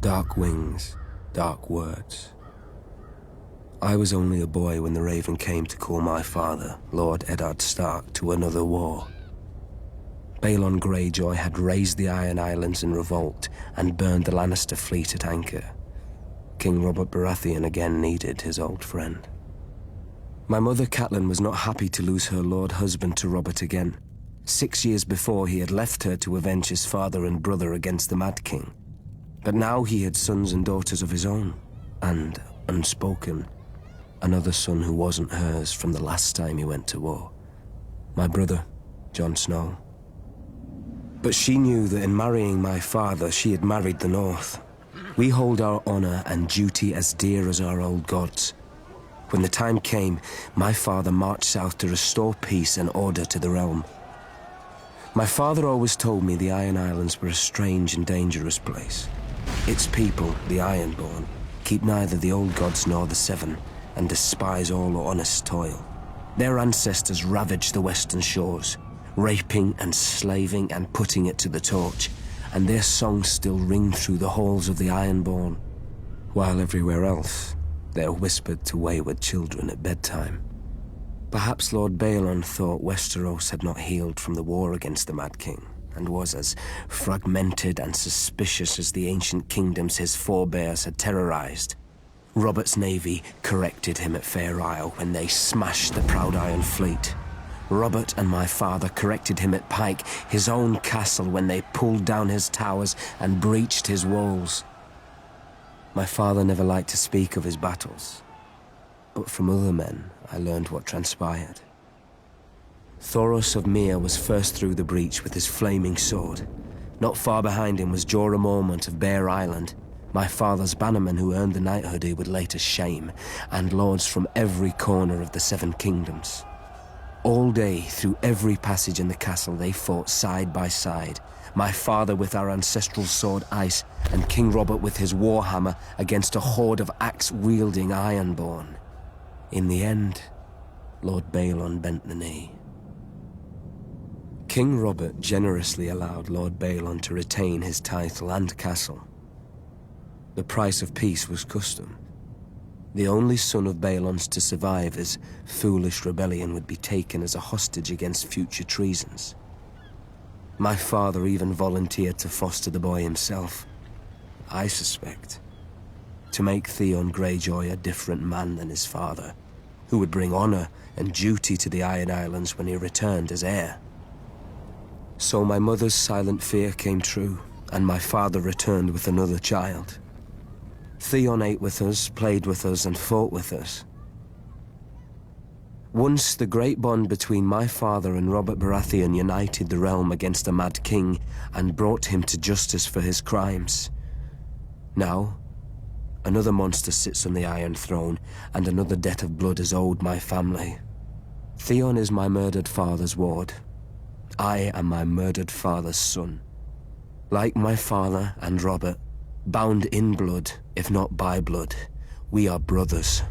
Dark wings, dark words. I was only a boy when the Raven came to call my father, Lord Eddard Stark, to another war. Balon Greyjoy had raised the Iron Islands in revolt and burned the Lannister fleet at anchor. King Robert Baratheon again needed his old friend. My mother Catelyn was not happy to lose her lord husband to Robert again. 6 years before, he had left her to avenge his father and brother against the Mad King. But now he had sons and daughters of his own, and, unspoken, another son who wasn't hers from the last time he went to war. My brother, Jon Snow. But she knew that in marrying my father, she had married the North. We hold our honor and duty as dear as our old gods. When the time came, my father marched south to restore peace and order to the realm. My father always told me the Iron Islands were a strange and dangerous place. Its people, the Ironborn, keep neither the old gods nor the Seven, and despise all honest toil. Their ancestors ravaged the western shores, raping and slaving and putting it to the torch, and their songs still ring through the halls of the Ironborn, while everywhere else they're whispered to wayward children at bedtime. Perhaps Lord Balon thought Westeros had not healed from the war against the Mad King, and was as fragmented and suspicious as the ancient kingdoms his forebears had terrorized. Robert's navy corrected him at Fair Isle when they smashed the proud Iron Fleet. Robert and my father corrected him at Pike, his own castle, when they pulled down his towers and breached his walls. My father never liked to speak of his battles, but from other men I learned what transpired. Thoros of Myr was first through the breach with his flaming sword. Not far behind him was Jorah Mormont of Bear Island, my father's bannerman who earned the knighthood he would later shame, and lords from every corner of the Seven Kingdoms. All day, through every passage in the castle, they fought side by side, my father with our ancestral sword Ice, and King Robert with his warhammer against a horde of axe-wielding Ironborn. In the end, Lord Balon bent the knee. King Robert generously allowed Lord Balon to retain his title and castle. The price of peace was custom. The only son of Balon's to survive his foolish rebellion would be taken as a hostage against future treasons. My father even volunteered to foster the boy himself, I suspect, to make Theon Greyjoy a different man than his father, who would bring honor and duty to the Iron Islands when he returned as heir. So my mother's silent fear came true, and my father returned with another child. Theon ate with us, played with us, and fought with us. Once the great bond between my father and Robert Baratheon united the realm against the Mad King and brought him to justice for his crimes. Now, another monster sits on the Iron Throne, and another debt of blood is owed my family. Theon is my murdered father's ward. I am my murdered father's son. Like my father and Robert, bound in blood, if not by blood, we are brothers.